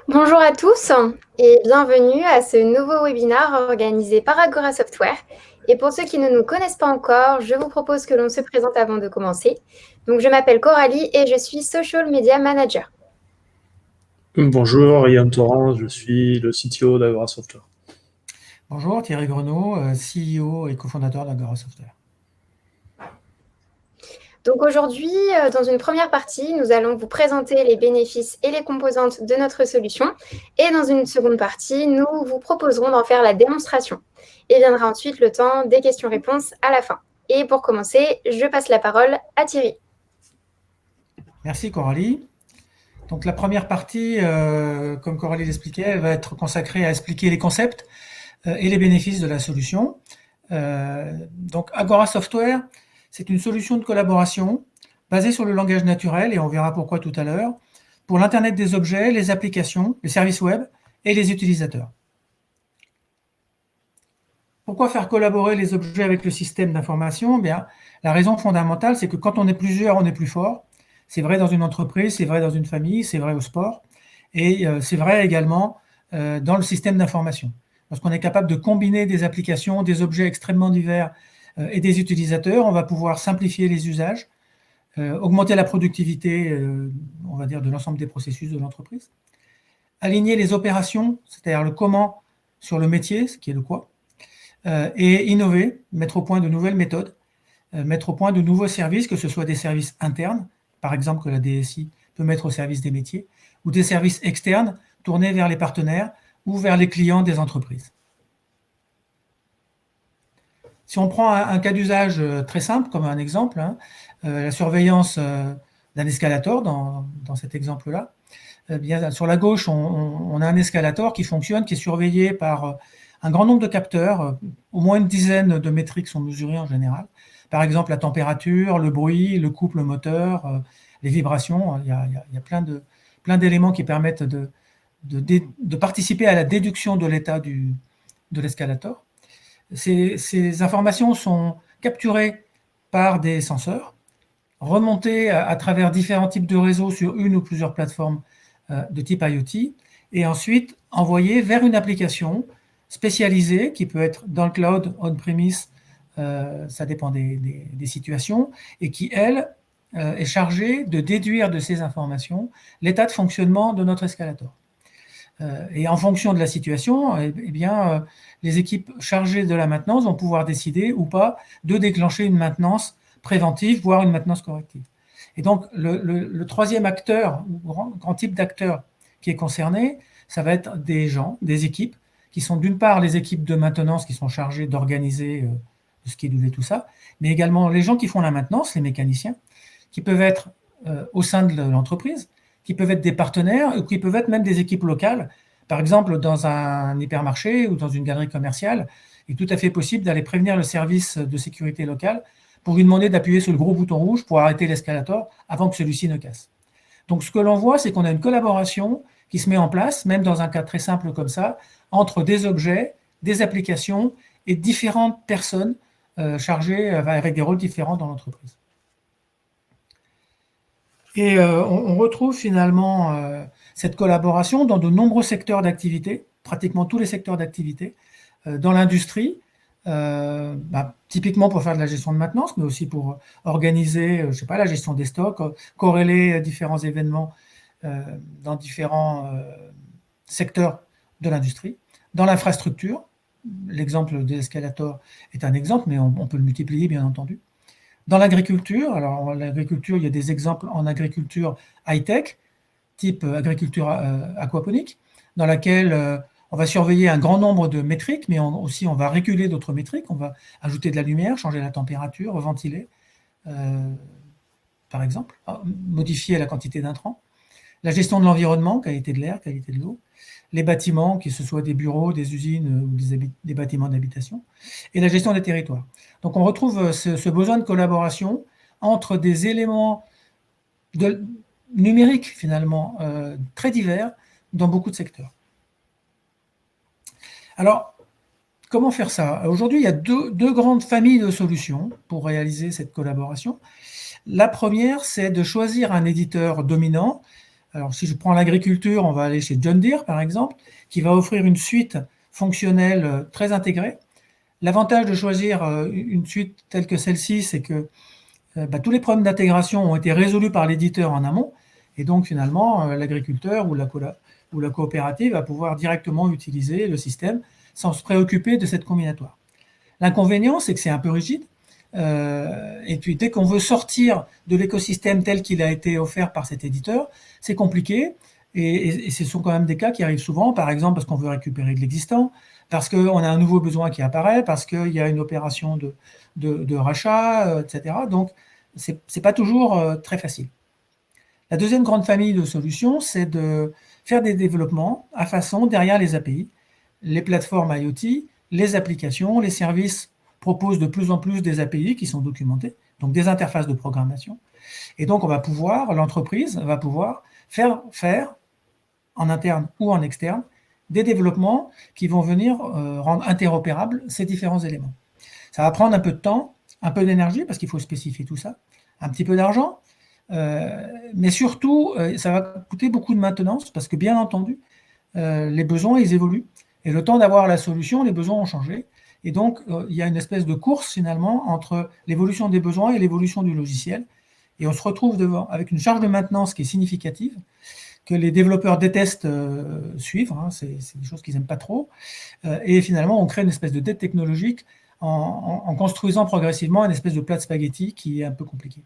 Bonjour à tous et bienvenue à ce nouveau webinaire organisé par Agora Software. Et pour ceux qui ne nous connaissent pas encore, je vous propose que l'on se présente avant de commencer. Donc, je m'appelle Coralie et je suis Social Media Manager. Bonjour, Yann Torrent, je suis le CTO d'Agora Software. Bonjour, Thierry Grenaud, CEO et cofondateur d'Agora Software. Donc aujourd'hui, dans une première partie, nous allons vous présenter les bénéfices et les composantes de notre solution. Et dans une seconde partie, nous vous proposerons d'en faire la démonstration. Et viendra ensuite le temps des questions-réponses à la fin. Et pour commencer, je passe la parole à Thierry. Merci Coralie. Donc la première partie, comme Coralie l'expliquait, elle va être consacrée à expliquer les concepts et les bénéfices de la solution. Donc Agora Software, c'est une solution de collaboration basée sur le langage naturel, et on verra pourquoi tout à l'heure, pour l'Internet des objets, les applications, les services web et les utilisateurs. Pourquoi faire collaborer les objets avec le système d'information? Bien, la raison fondamentale, c'est que quand on est plusieurs, on est plus fort. C'est vrai dans une entreprise, c'est vrai dans une famille, c'est vrai au sport, et c'est vrai également dans le système d'information. Lorsqu'on est capable de combiner des applications, des objets extrêmement divers et des utilisateurs, on va pouvoir simplifier les usages, augmenter la productivité, on va dire, de l'ensemble des processus de l'entreprise, aligner les opérations, c'est-à-dire le comment sur le métier, ce qui est le quoi, et innover, mettre au point de nouvelles méthodes, mettre au point de nouveaux services, que ce soit des services internes, par exemple que la DSI peut mettre au service des métiers, ou des services externes tournés vers les partenaires ou vers les clients des entreprises. Si on prend un cas d'usage très simple, comme un exemple, la surveillance d'un escalator dans cet exemple-là, bien, sur la gauche, on a un escalator qui fonctionne, qui est surveillé par un grand nombre de capteurs, au moins une dizaine de métriques sont mesurées en général. Par exemple, la température, le bruit, le couple moteur, les vibrations. Il y a plein d'éléments qui permettent de participer à la déduction de l'état de l'escalator. Ces informations sont capturées par des senseurs, remontées à travers différents types de réseaux sur une ou plusieurs plateformes de type IoT, et ensuite envoyées vers une application spécialisée qui peut être dans le cloud, on-premise, ça dépend des situations, et qui, elle, est chargée de déduire de ces informations l'état de fonctionnement de notre escalator. Et en fonction de la situation, eh bien, les équipes chargées de la maintenance vont pouvoir décider ou pas de déclencher une maintenance préventive, voire une maintenance corrective. Et donc, le troisième acteur, ou grand type d'acteur qui est concerné, ça va être des gens, des équipes, qui sont d'une part les équipes de maintenance qui sont chargées d'organiser de scheduler tout ça, mais également les gens qui font la maintenance, les mécaniciens, qui peuvent être au sein de l'entreprise, qui peuvent être des partenaires, ou qui peuvent être même des équipes locales. Par exemple, dans un hypermarché ou dans une galerie commerciale, il est tout à fait possible d'aller prévenir le service de sécurité locale pour lui demander d'appuyer sur le gros bouton rouge pour arrêter l'escalator avant que celui-ci ne casse. Donc ce que l'on voit, c'est qu'on a une collaboration qui se met en place, même dans un cas très simple comme ça, entre des objets, des applications et différentes personnes chargées avec des rôles différents dans l'entreprise. Et on retrouve finalement cette collaboration dans de nombreux secteurs d'activité, pratiquement tous les secteurs d'activité, dans l'industrie, typiquement pour faire de la gestion de maintenance, mais aussi pour organiser, je sais pas, la gestion des stocks, corréler différents événements dans différents secteurs de l'industrie. Dans l'infrastructure, l'exemple de l'escalator est un exemple, mais on peut le multiplier, bien entendu. Dans l'agriculture, alors l'agriculture, il y a des exemples en agriculture high-tech, type agriculture aquaponique, dans laquelle on va surveiller un grand nombre de métriques, mais aussi on va réguler d'autres métriques, on va ajouter de la lumière, changer la température, ventiler, par exemple, modifier la quantité d'intrants. La gestion de l'environnement, qualité de l'air, qualité de l'eau, les bâtiments, que ce soit des bureaux, des usines ou des bâtiments d'habitation, et la gestion des territoires. Donc on retrouve ce besoin de collaboration entre des éléments numériques finalement très divers dans beaucoup de secteurs. Alors, comment faire ça? Aujourd'hui, il y a deux grandes familles de solutions pour réaliser cette collaboration. La première, c'est de choisir un éditeur dominant Alors, si je prends l'agriculture, on va aller chez John Deere, par exemple, qui va offrir une suite fonctionnelle très intégrée. L'avantage de choisir une suite telle que celle-ci, c'est que tous les problèmes d'intégration ont été résolus par l'éditeur en amont, et donc finalement, l'agriculteur ou la coopérative va pouvoir directement utiliser le système sans se préoccuper de cette combinatoire. L'inconvénient, c'est que c'est un peu rigide, et puis dès qu'on veut sortir de l'écosystème tel qu'il a été offert par cet éditeur, c'est compliqué, et ce sont quand même des cas qui arrivent souvent, par exemple parce qu'on veut récupérer de l'existant, parce qu'on a un nouveau besoin qui apparaît, parce qu'il y a une opération de rachat, etc. Donc, c'est pas toujours très facile. La deuxième grande famille de solutions, c'est de faire des développements à façon derrière les API. Les plateformes IoT, les applications, les services proposent de plus en plus des API qui sont documentées, donc des interfaces de programmation. Et donc, l'entreprise va pouvoir faire en interne ou en externe, des développements qui vont venir rendre interopérables ces différents éléments. Ça va prendre un peu de temps, un peu d'énergie, parce qu'il faut spécifier tout ça, un petit peu d'argent, mais surtout, ça va coûter beaucoup de maintenance, parce que bien entendu, les besoins, ils évoluent. Et le temps d'avoir la solution, les besoins ont changé. Et donc, il y a une espèce de course, finalement, entre l'évolution des besoins et l'évolution du logiciel. Et on se retrouve avec une charge de maintenance qui est significative, que les développeurs détestent suivre, hein, c'est des choses qu'ils n'aiment pas trop, et finalement on crée une espèce de dette technologique en construisant progressivement une espèce de plat de spaghetti qui est un peu compliqué.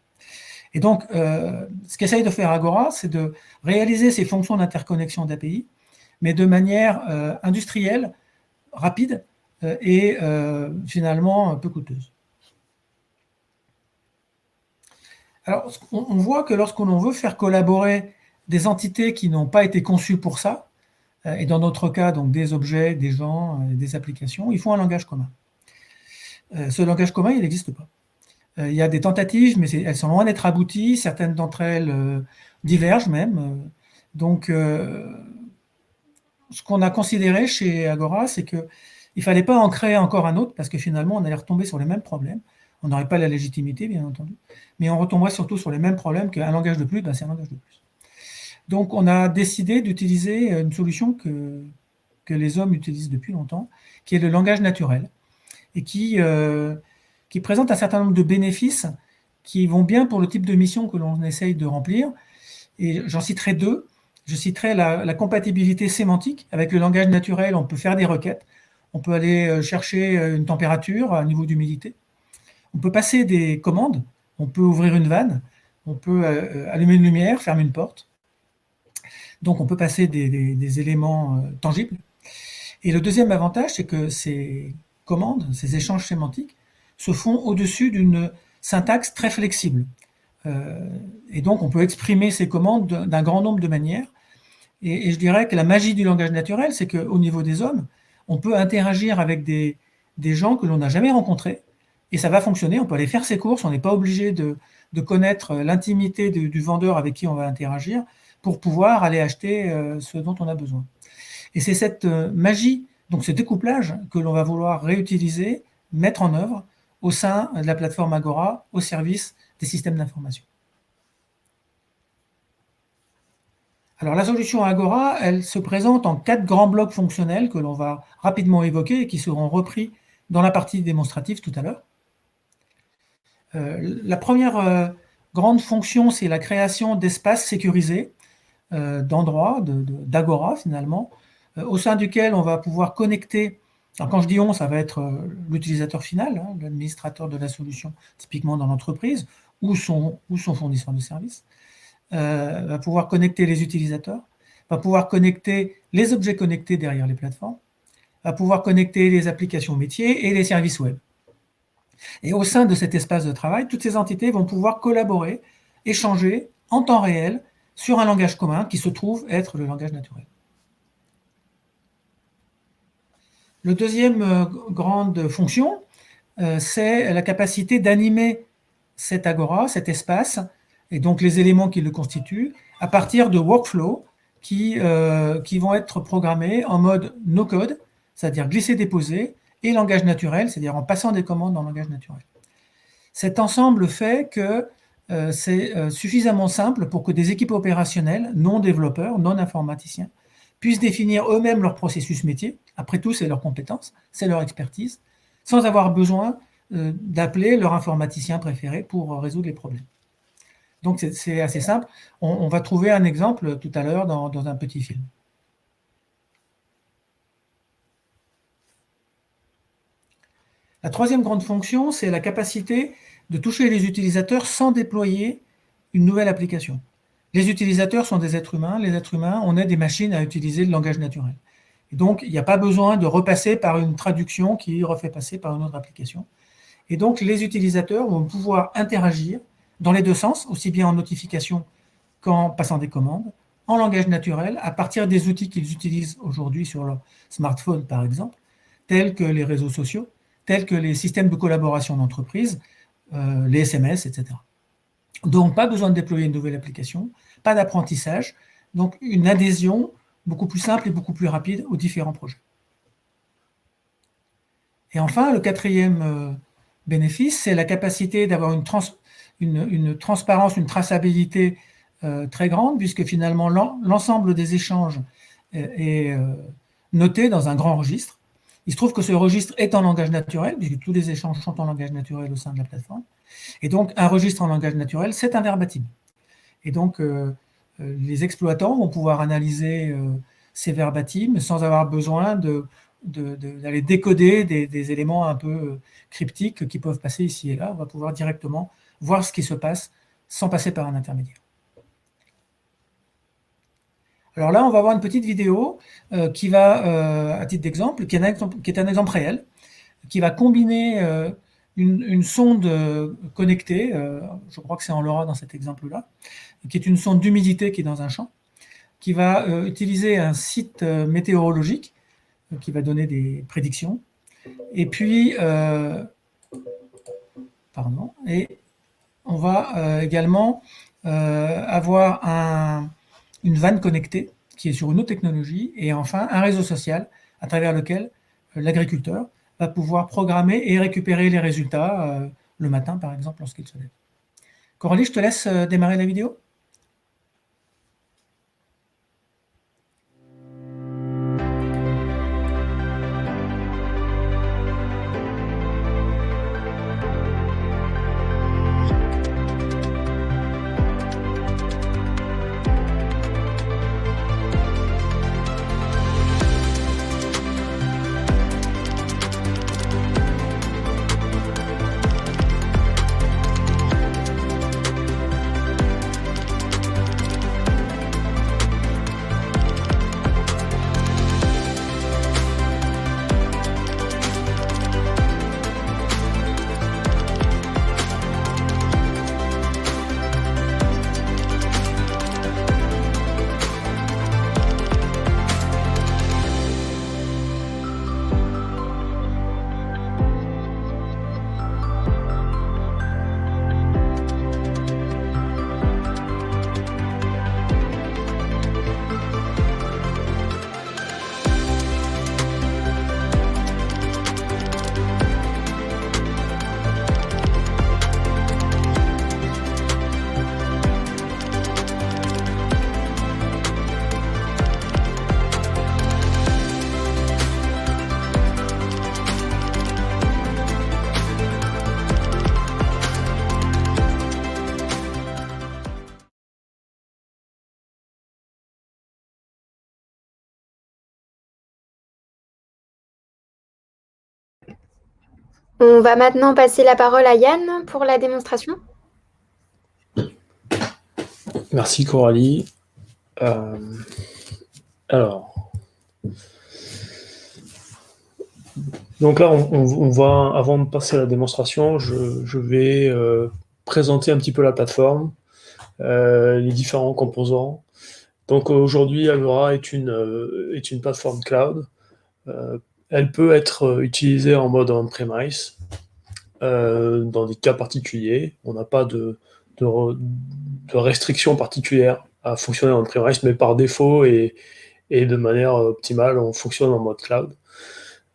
Et donc, ce qu'essaye de faire Agora, c'est de réaliser ces fonctions d'interconnexion d'API, mais de manière industrielle, rapide et finalement un peu coûteuse. Alors, on voit que lorsqu'on veut faire collaborer des entités qui n'ont pas été conçues pour ça, et dans notre cas, donc des objets, des gens, des applications, il faut un langage commun. Ce langage commun, il n'existe pas. Il y a des tentatives, mais elles sont loin d'être abouties. Certaines d'entre elles divergent même. Donc, ce qu'on a considéré chez Agora, c'est qu'il ne fallait pas en créer encore un autre, parce que finalement, on allait retomber sur les mêmes problèmes. On n'aurait pas la légitimité, bien entendu, mais on retomberait surtout sur les mêmes problèmes qu'un langage de plus, c'est un langage de plus. Donc, on a décidé d'utiliser une solution que les hommes utilisent depuis longtemps, qui est le langage naturel, et qui présente un certain nombre de bénéfices qui vont bien pour le type de mission que l'on essaye de remplir. Et j'en citerai deux. Je citerai la compatibilité sémantique. Avec le langage naturel, on peut faire des requêtes. On peut aller chercher une température, un niveau d'humidité. On peut passer des commandes. On peut ouvrir une vanne. On peut allumer une lumière, fermer une porte. Donc, on peut passer des éléments tangibles. Et le deuxième avantage, c'est que ces commandes, ces échanges sémantiques, se font au-dessus d'une syntaxe très flexible. Et donc, on peut exprimer ces commandes d'un grand nombre de manières. Et je dirais que la magie du langage naturel, c'est qu'au niveau des hommes, on peut interagir avec des gens que l'on n'a jamais rencontrés, et ça va fonctionner. On peut aller faire ses courses, on n'est pas obligé de connaître l'intimité du vendeur avec qui on va interagir, pour pouvoir aller acheter ce dont on a besoin. Et c'est cette magie, donc ce découplage, que l'on va vouloir réutiliser, mettre en œuvre au sein de la plateforme Agora, au service des systèmes d'information. Alors la solution Agora, elle se présente en 4 grands blocs fonctionnels que l'on va rapidement évoquer et qui seront repris dans la partie démonstrative tout à l'heure. La première grande fonction, c'est la création d'espaces sécurisés, d'endroits, d'Agora finalement, au sein duquel on va pouvoir connecter. Alors quand je dis on, ça va être l'utilisateur final, hein, l'administrateur de la solution, typiquement dans l'entreprise, ou son fournisseur de services, va pouvoir connecter les utilisateurs, va pouvoir connecter les objets connectés derrière les plateformes, va pouvoir connecter les applications métiers et les services web. Et au sein de cet espace de travail, toutes ces entités vont pouvoir collaborer, échanger en temps réel sur un langage commun qui se trouve être le langage naturel. La deuxième grande fonction, c'est la capacité d'animer cet Agora, cet espace, et donc les éléments qui le constituent, à partir de workflows qui vont être programmés en mode no-code, c'est-à-dire glisser-déposer, et langage naturel, c'est-à-dire en passant des commandes en langage naturel. Cet ensemble fait que c'est suffisamment simple pour que des équipes opérationnelles, non développeurs, non informaticiens, puissent définir eux-mêmes leur processus métier. Après tout, c'est leur compétence, c'est leur expertise, sans avoir besoin d'appeler leur informaticien préféré pour résoudre les problèmes. Donc, c'est assez simple. On va trouver un exemple tout à l'heure dans un petit film. La troisième grande fonction, c'est la capacité de toucher les utilisateurs sans déployer une nouvelle application. Les utilisateurs sont des êtres humains. Les êtres humains, on est des machines à utiliser le langage naturel. Et donc, il n'y a pas besoin de repasser par une traduction qui refait passer par une autre application. Et donc, les utilisateurs vont pouvoir interagir dans les deux sens, aussi bien en notification qu'en passant des commandes, en langage naturel, à partir des outils qu'ils utilisent aujourd'hui sur leur smartphone, par exemple, tels que les réseaux sociaux, tels que les systèmes de collaboration d'entreprise, les SMS, etc. Donc, pas besoin de déployer une nouvelle application, pas d'apprentissage, donc une adhésion beaucoup plus simple et beaucoup plus rapide aux différents projets. Et enfin, le quatrième bénéfice, c'est la capacité d'avoir une transparence, une traçabilité très grande, puisque finalement l'ensemble des échanges est noté dans un grand registre. Il se trouve que ce registre est en langage naturel, puisque tous les échanges sont en langage naturel au sein de la plateforme. Et donc, un registre en langage naturel, c'est un verbatim. Et donc, les exploitants vont pouvoir analyser ces verbatims sans avoir besoin d'aller décoder des éléments un peu cryptiques qui peuvent passer ici et là. On va pouvoir directement voir ce qui se passe sans passer par un intermédiaire. Alors là, on va voir une petite vidéo qui va, à titre d'exemple, qui est un exemple réel, qui va combiner une sonde connectée, je crois que c'est en LoRa dans cet exemple-là, qui est une sonde d'humidité qui est dans un champ, qui va utiliser un site météorologique qui va donner des prédictions. Et puis, et on va également avoir une vanne connectée qui est sur une autre technologie, et enfin un réseau social à travers lequel l'agriculteur va pouvoir programmer et récupérer les résultats le matin, par exemple, lorsqu'il se lève. Coralie, je te laisse démarrer la vidéo. On va maintenant passer la parole à Yann pour la démonstration. Merci Coralie. Alors, donc là, on va, avant de passer à la démonstration, je vais présenter un petit peu la plateforme, les différents composants. Donc aujourd'hui, Alura est une plateforme cloud. Elle peut être utilisée en mode on-premise dans des cas particuliers. On n'a pas de restrictions particulières à fonctionner en on-premise, mais par défaut et de manière optimale, on fonctionne en mode cloud.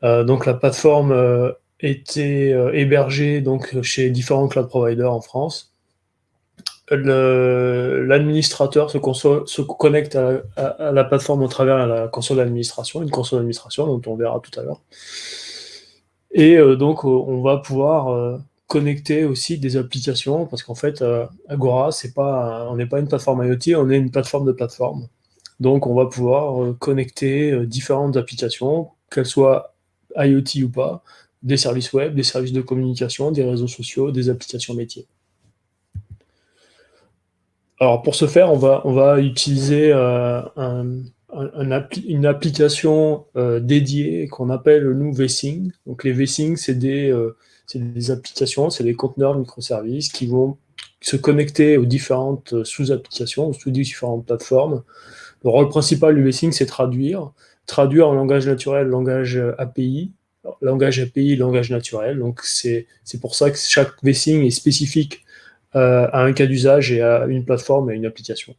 Donc la plateforme était hébergée donc, chez différents cloud providers en France. l'administrateur se connecte à la plateforme au travers de la console d'administration, une console d'administration dont on verra tout à l'heure. Et donc, on va pouvoir connecter aussi des applications, parce qu'en fait, Agora, on n'est pas une plateforme IoT, on est une plateforme de plateforme. Donc, on va pouvoir connecter différentes applications, qu'elles soient IoT ou pas, des services web, des services de communication, des réseaux sociaux, des applications métiers. Alors, pour ce faire, on va utiliser une application dédiée qu'on appelle, nous, vSync. Donc, les vSync, c'est des applications, c'est des conteneurs microservices qui vont se connecter aux différentes sous-applications, aux différentes plateformes. Le rôle principal du vSync, c'est traduire en langage naturel, langage API, langage naturel. Donc, c'est pour ça que chaque vSync est spécifique à un cas d'usage et à une plateforme et à une application.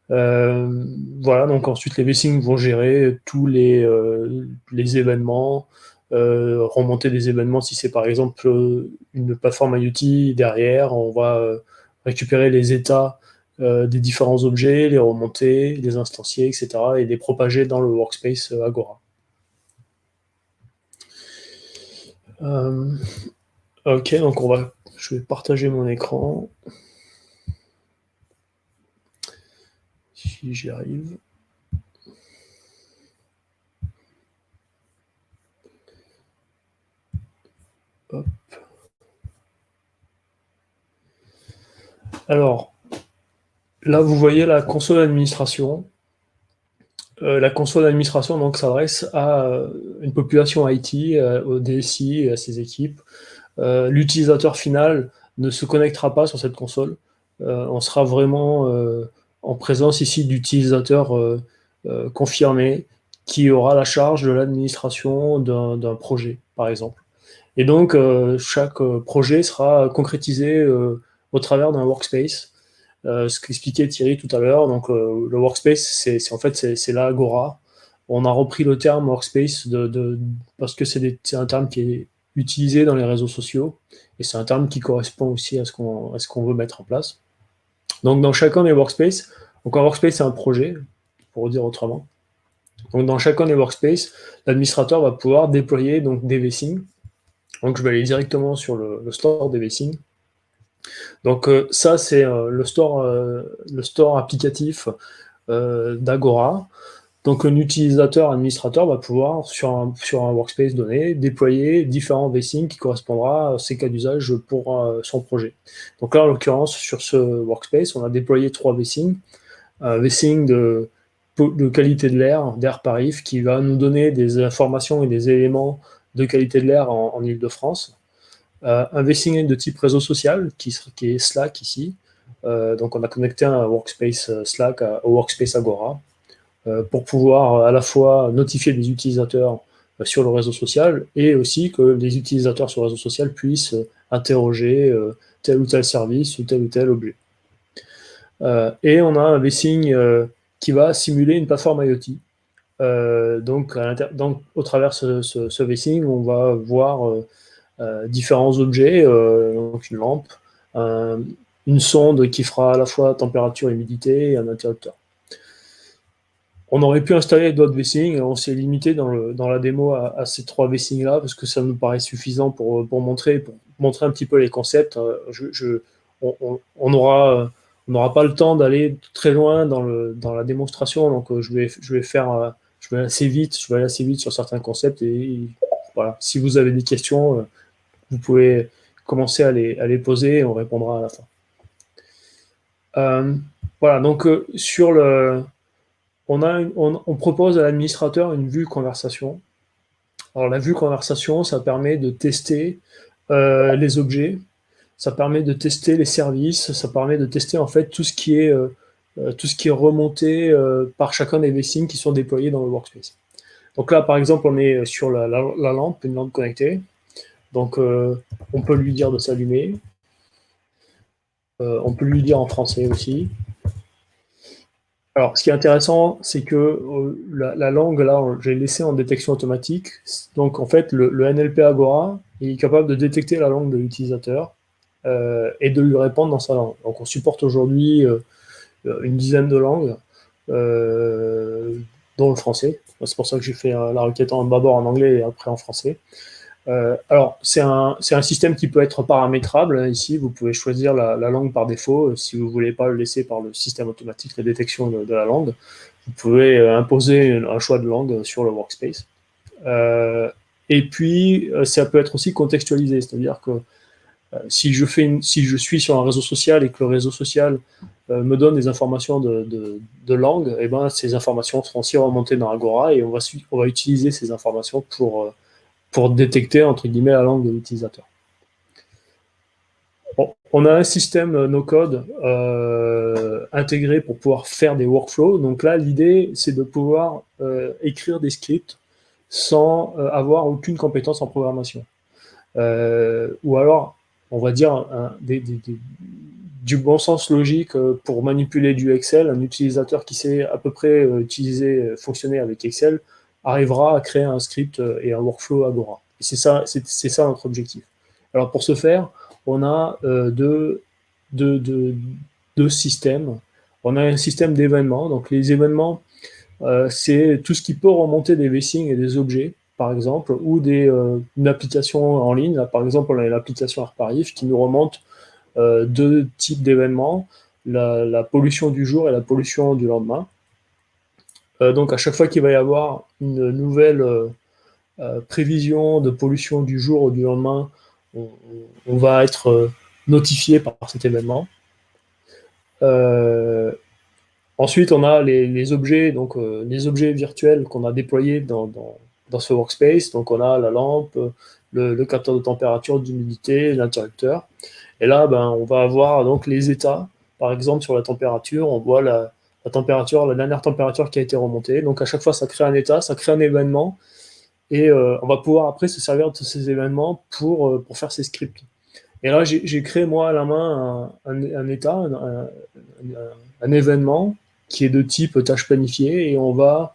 Voilà, donc ensuite les vSync vont gérer tous les événements, remonter des événements si c'est par exemple une plateforme IoT derrière, on va récupérer les états des différents objets, les remonter, les instancier, etc. et les propager dans le workspace Agora. Ok, donc je vais partager mon écran. Si j'y arrive. Hop. Alors, là, vous voyez la console d'administration. La console d'administration donc s'adresse à une population IT, au DSI et à ses équipes. L'utilisateur final ne se connectera pas sur cette console. On sera vraiment en présence ici d'utilisateurs confirmés qui aura la charge de l'administration d'un projet, par exemple. Et donc, chaque projet sera concrétisé au travers d'un workspace. Ce qu'expliquait Thierry tout à l'heure, donc le workspace, c'est l'Agora. On a repris le terme workspace parce que c'est un terme qui est utilisé dans les réseaux sociaux, et c'est un terme qui correspond aussi à ce qu'on veut mettre en place. Donc dans chacun des workspaces, donc un workspace c'est un projet, pour dire autrement. Donc dans chacun des workspaces, l'administrateur va pouvoir déployer donc des vSync. Donc je vais aller directement sur le store des vSync. Donc ça c'est le store applicatif d'Agora. Donc un utilisateur administrateur va pouvoir sur un workspace donné déployer différents vSync qui correspondra à ses cas d'usage pour son projet. Donc là en l'occurrence sur ce workspace on a déployé 3 vSync, un vSync de qualité de d'air par IF qui va nous donner des informations et des éléments de qualité de l'air en Île-de-France. Un vSync de type réseau social qui est Slack ici. Donc on a connecté un workspace Slack au workspace Agora pour pouvoir à la fois notifier des utilisateurs sur le réseau social et aussi que les utilisateurs sur le réseau social puissent interroger tel ou tel service ou tel objet. Et on a un vSync qui va simuler une plateforme IoT. Donc au travers ce vSync, on va voir différents objets, donc une lampe, une sonde qui fera à la fois température et humidité et un interrupteur. On aurait pu installer d'autres vSync, on s'est limité dans la démo à ces 3 vSync là parce que ça nous paraît suffisant pour montrer un petit peu les concepts. On n'aura pas le temps d'aller très loin dans la démonstration, donc je vais aller assez vite sur certains concepts et voilà. Si vous avez des questions, vous pouvez commencer à les poser et on répondra à la fin. Voilà, donc on propose à l'administrateur une vue conversation. Alors la vue conversation, ça permet de tester les objets, ça permet de tester les services, ça permet de tester en fait tout ce qui est remonté par chacun des vSync qui sont déployés dans le workspace. Donc là, par exemple, on est sur la lampe, une lampe connectée. Donc on peut lui dire de s'allumer. On peut lui dire en français aussi. Alors, ce qui est intéressant, c'est que la langue, là, j'ai laissé en détection automatique. Donc, en fait, le NLP Agora est capable de détecter la langue de l'utilisateur et de lui répondre dans sa langue. Donc on supporte aujourd'hui une dizaine de langues, dont le français. C'est pour ça que j'ai fait la requête d'abord en anglais et après en français. Alors, c'est un système qui peut être paramétrable. Ici, vous pouvez choisir la langue par défaut. Si vous ne voulez pas le laisser par le système automatique de détection de la langue, vous pouvez imposer un choix de langue sur le workspace. Et puis, ça peut être aussi contextualisé, c'est-à-dire que si je suis sur un réseau social et que le réseau social me donne des informations de langue, et ben, ces informations seront aussi remontées dans Agora et on va utiliser ces informations pour détecter, entre guillemets, la langue de l'utilisateur. Bon, on a un système no-code intégré pour pouvoir faire des workflows. Donc là, l'idée, c'est de pouvoir écrire des scripts sans avoir aucune compétence en programmation. Ou alors, on va dire, du bon sens logique pour manipuler du Excel. Un utilisateur qui sait à peu près fonctionner avec Excel arrivera à créer un script et un workflow Agora. Et c'est ça notre objectif. Alors pour ce faire, on a deux systèmes. On a un système d'événements. Donc les événements, c'est tout ce qui peut remonter des vCing et des objets, par exemple, ou une application en ligne. Là, par exemple, on a l'application ARPARIF qui nous remonte deux types d'événements, la pollution du jour et la pollution du lendemain. Donc à chaque fois qu'il va y avoir une nouvelle prévision de pollution du jour ou du lendemain, on va être notifié par cet événement. Ensuite, on a les objets, donc les objets virtuels qu'on a déployés dans ce workspace. Donc on a la lampe, le capteur de température, d'humidité, l'interrupteur. Et là, on va avoir donc les états. Par exemple, sur la température, on voit la température, la dernière température qui a été remontée. Donc à chaque fois, ça crée un état, ça crée un événement. Et on va pouvoir après se servir de ces événements pour faire ces scripts. Et là, j'ai créé moi à la main un état, un événement qui est de type tâche planifiée, et on va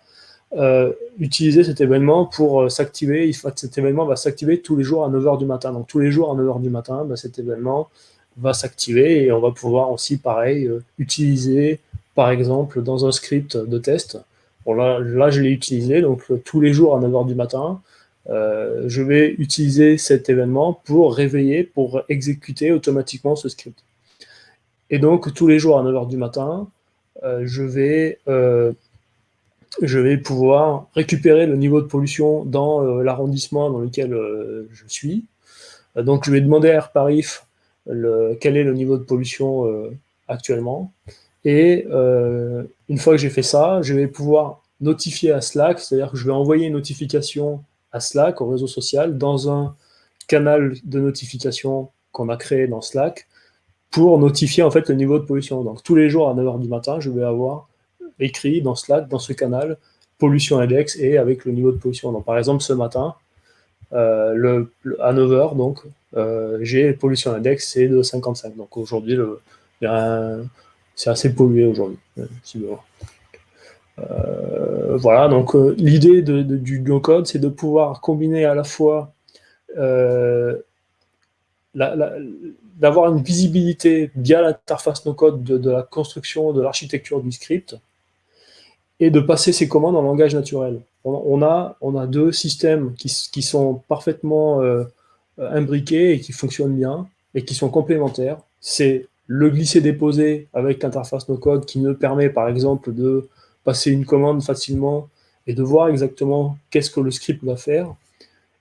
utiliser cet événement pour s'activer. Cet événement va s'activer tous les jours à 9h du matin. Donc tous les jours à 9h du matin, cet événement va s'activer et on va pouvoir aussi, pareil, utiliser, par exemple, dans un script de test. Bon, là je l'ai utilisé, donc tous les jours à 9h du matin, je vais utiliser cet événement pour réveiller, pour exécuter automatiquement ce script. Et donc tous les jours à 9h du matin, je vais pouvoir récupérer le niveau de pollution dans l'arrondissement dans lequel je suis. Donc je vais demander à AirParif quel est le niveau de pollution actuellement. Et une fois que j'ai fait ça, je vais pouvoir notifier à Slack, c'est-à-dire que je vais envoyer une notification à Slack, au réseau social, dans un canal de notification qu'on a créé dans Slack, pour notifier en fait le niveau de pollution. Donc tous les jours à 9h du matin, je vais avoir écrit dans Slack, dans ce canal, pollution index et avec le niveau de pollution. Donc par exemple, ce matin, à 9h, donc, j'ai pollution index, c'est de 55. Donc aujourd'hui, c'est assez pollué aujourd'hui. Voilà, donc l'idée du no-code, c'est de pouvoir combiner à la fois d'avoir une visibilité via l'interface no-code de la construction, de l'architecture du script, et de passer ces commandes en langage naturel. On a deux systèmes qui sont parfaitement imbriqués et qui fonctionnent bien, et qui sont complémentaires. C'est le glisser-déposer avec l'interface no-code qui nous permet, par exemple, de passer une commande facilement et de voir exactement qu'est-ce que le script va faire,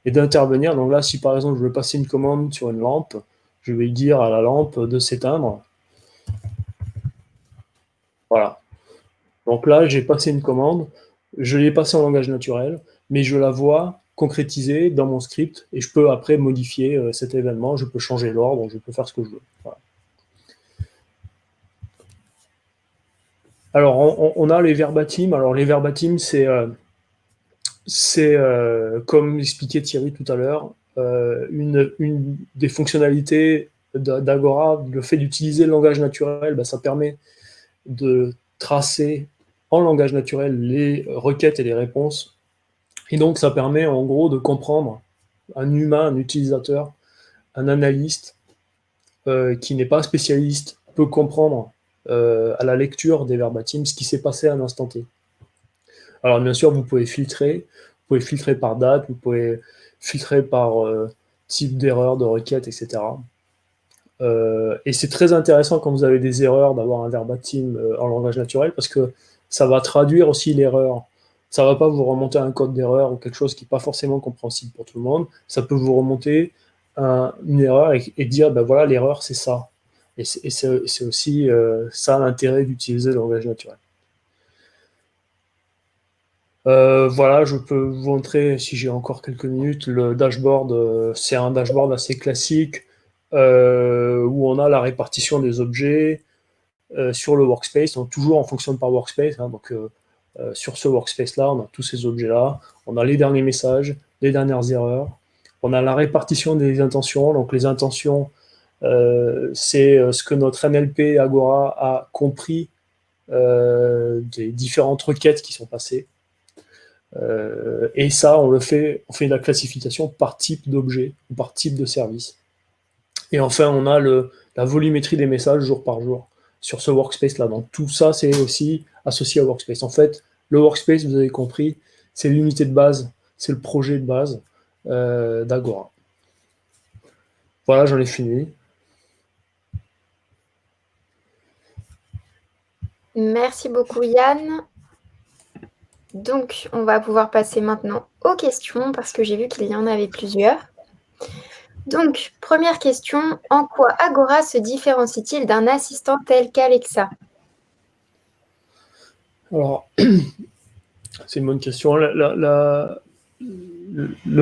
et d'intervenir. Donc là, si par exemple je veux passer une commande sur une lampe, je vais dire à la lampe de s'éteindre. Voilà. Donc là, j'ai passé une commande, je l'ai passée en langage naturel, mais je la vois concrétisée dans mon script, et je peux après modifier cet événement, je peux changer l'ordre, je peux faire ce que je veux. Voilà. Alors, on a les verbatims. Alors, les verbatims, c'est comme expliquait Thierry tout à l'heure, une des fonctionnalités d'Agora, le fait d'utiliser le langage naturel, ça permet de tracer en langage naturel les requêtes et les réponses. Et donc, ça permet en gros de comprendre un humain, un utilisateur, un analyste, qui n'est pas spécialiste peut comprendre à la lecture des verbatims ce qui s'est passé à un instant T. Alors bien sûr, vous pouvez filtrer par date, vous pouvez filtrer par type d'erreur, de requête, etc. Et c'est très intéressant quand vous avez des erreurs d'avoir un verbatim en langage naturel parce que ça va traduire aussi l'erreur. Ça ne va pas vous remonter un code d'erreur ou quelque chose qui n'est pas forcément compréhensible pour tout le monde. Ça peut vous remonter une erreur et dire, ben voilà, l'erreur, c'est ça. Et c'est aussi ça l'intérêt d'utiliser le langage naturel. Voilà, je peux vous montrer, si j'ai encore quelques minutes, le dashboard. C'est un dashboard assez classique où on a la répartition des objets sur le workspace, donc toujours en fonction de par workspace. Donc, sur ce workspace-là, on a tous ces objets-là. On a les derniers messages, les dernières erreurs. On a la répartition des intentions. Donc, les intentions, c'est ce que notre NLP Agora a compris des différentes requêtes qui sont passées. Et ça, on fait de la classification par type d'objet ou par type de service. Et enfin, on a la volumétrie des messages jour par jour sur ce workspace-là. Donc tout ça, c'est aussi associé au workspace. En fait, le workspace, vous avez compris, c'est l'unité de base, c'est le projet de base d'Agora. Voilà, j'en ai fini. Merci beaucoup, Yann. Donc, on va pouvoir passer maintenant aux questions parce que j'ai vu qu'il y en avait plusieurs. Donc, première question, en quoi Agora se différencie-t-il d'un assistant tel qu'Alexa? Alors, c'est une bonne question. Le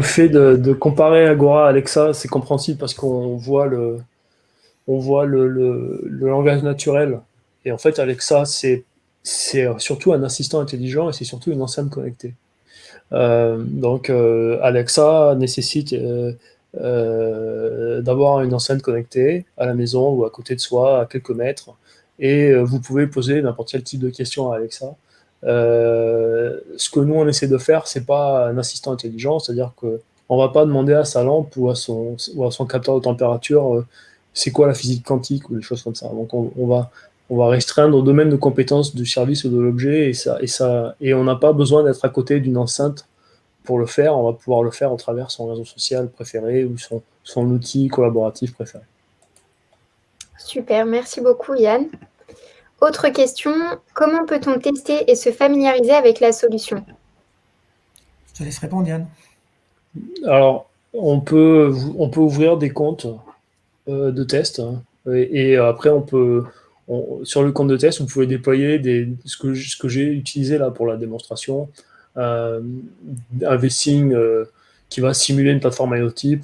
fait de comparer Agora à Alexa, c'est compréhensible parce qu'on voit le langage naturel. Et en fait, Alexa, c'est surtout un assistant intelligent et c'est surtout une enceinte connectée. Donc, Alexa nécessite d'avoir une enceinte connectée à la maison ou à côté de soi, à quelques mètres. Et vous pouvez poser n'importe quel type de question à Alexa. Ce que nous, on essaie de faire, c'est pas un assistant intelligent, c'est-à-dire qu'on va pas demander à sa lampe ou à son capteur de température c'est quoi la physique quantique ou des choses comme ça. Donc, on va restreindre au domaine de compétences du service ou de l'objet et on n'a pas besoin d'être à côté d'une enceinte pour le faire. On va pouvoir le faire au travers de son réseau social préféré ou son outil collaboratif préféré. Super, merci beaucoup Yann. Autre question, comment peut-on tester et se familiariser avec la solution? Je te laisse répondre, Yann. Alors, on peut ouvrir des comptes de test et après sur le compte de test, vous pouvez déployer ce que j'ai utilisé là pour la démonstration, un VSync qui va simuler une plateforme IoT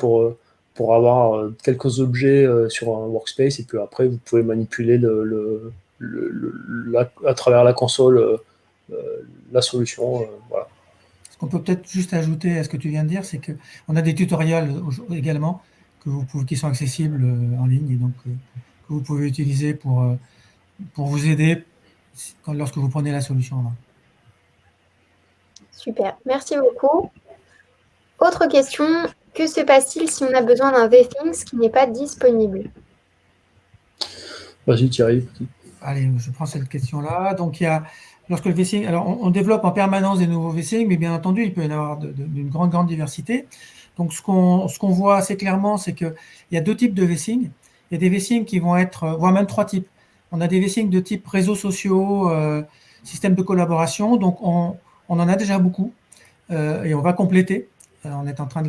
pour avoir quelques objets sur un workspace et puis après vous pouvez manipuler à travers la console la solution. Voilà. Ce qu'on peut peut-être juste ajouter à ce que tu viens de dire, c'est qu'on a des tutoriels également qui sont accessibles en ligne et donc que vous pouvez utiliser pour vous aider lorsque vous prenez la solution en main. Super, merci beaucoup. Autre question, que se passe-t-il si on a besoin d'un VThings qui n'est pas disponible? Vas-y, Thierry. Allez, je prends cette question-là. Donc, lorsque le VSync, alors on développe en permanence des nouveaux VSync, mais bien entendu, il peut y en avoir d'une grande diversité. Donc, ce qu'on voit assez clairement, c'est qu'il y a deux types de VSync. Il y a des VSync qui vont être, voire même trois types. On a des VSync de type réseaux sociaux, système de collaboration. Donc, on en a déjà beaucoup et on va compléter. On est en train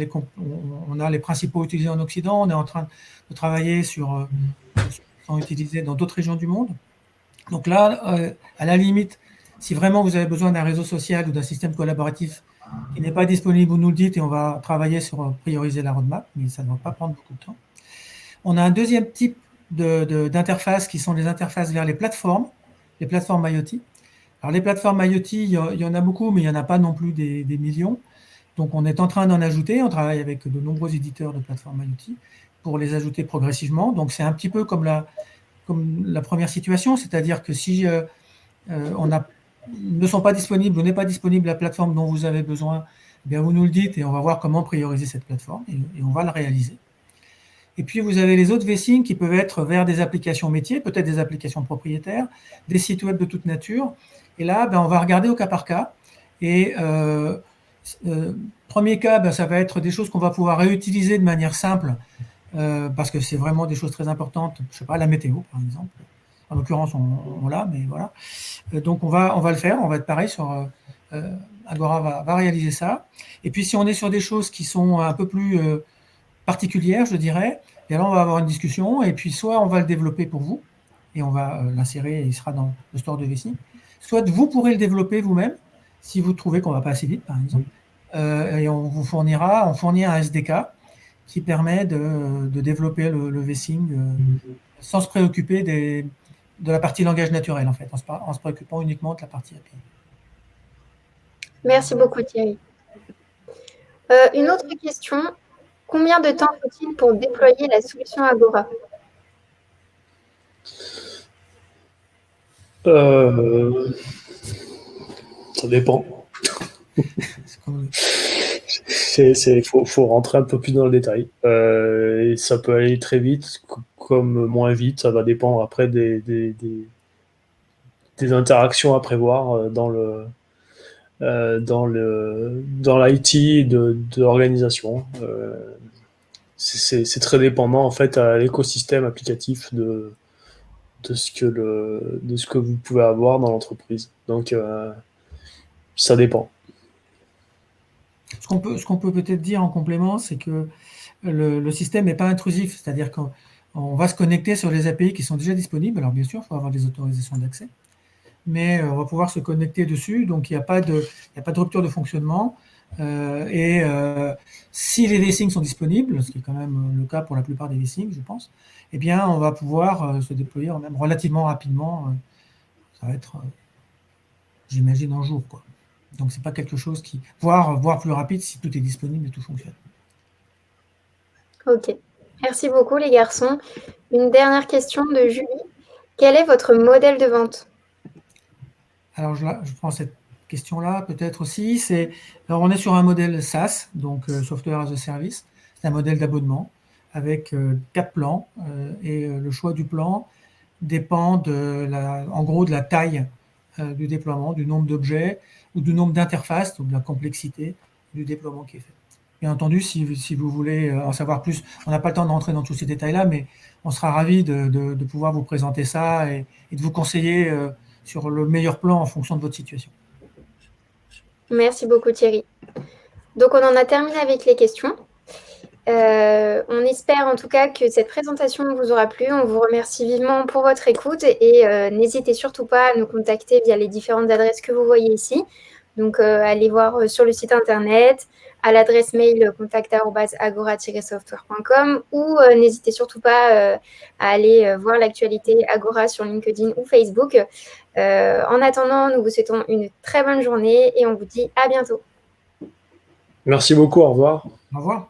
on a les principaux utilisés en Occident. On est en train de travailler sur sont utilisés dans d'autres régions du monde. Donc là, à la limite, si vraiment vous avez besoin d'un réseau social ou d'un système collaboratif qui n'est pas disponible, vous nous le dites et on va travailler sur prioriser la roadmap, mais ça ne va pas prendre beaucoup de temps. On a un deuxième type d'interfaces qui sont les interfaces vers les plateformes IoT. Alors les plateformes IoT, il y en a beaucoup, mais il n'y en a pas non plus des millions. Donc on est en train d'en ajouter, on travaille avec de nombreux éditeurs de plateformes IoT pour les ajouter progressivement. Donc c'est un petit peu comme la première situation, c'est-à-dire que si ne sont pas disponibles ou n'est pas disponible la plateforme dont vous avez besoin, eh bien vous nous le dites et on va voir comment prioriser cette plateforme et on va le réaliser. Et puis, vous avez les autres vSync qui peuvent être vers des applications métiers, peut-être des applications propriétaires, des sites web de toute nature. Et là, on va regarder au cas par cas. Et premier cas, ça va être des choses qu'on va pouvoir réutiliser de manière simple, parce que c'est vraiment des choses très importantes. Je ne sais pas, la météo, par exemple. En l'occurrence, on l'a, mais voilà. Donc, on va le faire. On va être pareil sur... Agora va réaliser ça. Et puis, si on est sur des choses qui sont un peu plus particulière, je dirais, et alors on va avoir une discussion, et puis soit on va le développer pour vous, et on va l'insérer, et il sera dans le store de Vessi, soit vous pourrez le développer vous-même, si vous trouvez qu'on va pas assez vite, par exemple, et on fournit un SDK qui permet de développer le Vessing sans se préoccuper de la partie langage naturel, en fait, en se préoccupant uniquement de la partie API. Merci beaucoup, Thierry. Une autre question. Combien de temps faut-il pour déployer la solution Agora? Ça dépend. Faut rentrer un peu plus dans le détail. Et ça peut aller très vite, comme moins vite. Ça va dépendre après des interactions à prévoir dans l'IT de l'organisation. C'est très dépendant en fait à l'écosystème applicatif de ce que vous pouvez avoir dans l'entreprise. Donc ça dépend. Ce qu'on peut peut-être dire en complément, c'est que le système n'est pas intrusif, c'est-à-dire qu'on va se connecter sur les API qui sont déjà disponibles. Alors bien sûr, il faut avoir des autorisations d'accès, mais on va pouvoir se connecter dessus, donc il n'y a pas de rupture de fonctionnement. Si les vSync sont disponibles, ce qui est quand même le cas pour la plupart des vSync, je pense, eh bien on va pouvoir se déployer même relativement rapidement. Ça va être, j'imagine, en jour, quoi. Donc c'est pas quelque chose qui, voire plus rapide si tout est disponible et tout fonctionne. Ok, merci beaucoup les garçons. Une dernière question de Julie. Quel est votre modèle de vente? Alors je prends cette question-là peut-être aussi. Alors on est sur un modèle SaaS, donc Software as a Service. C'est un modèle d'abonnement avec 4 plans et le choix du plan dépend en gros de la taille du déploiement, du nombre d'objets ou du nombre d'interfaces, donc de la complexité du déploiement qui est fait. Bien entendu, si vous voulez en savoir plus, on n'a pas le temps d'entrer dans tous ces détails-là, mais on sera ravis de pouvoir vous présenter ça et de vous conseiller sur le meilleur plan en fonction de votre situation. Merci beaucoup Thierry. Donc on en a terminé avec les questions. On espère en tout cas que cette présentation vous aura plu. On vous remercie vivement pour votre écoute et n'hésitez surtout pas à nous contacter via les différentes adresses que vous voyez ici. Donc allez voir sur le site internet, à l'adresse mail contact@agora-software.com ou n'hésitez surtout pas à aller voir l'actualité Agora sur LinkedIn ou Facebook. En attendant, nous vous souhaitons une très bonne journée et on vous dit à bientôt. Merci beaucoup, au revoir. Au revoir.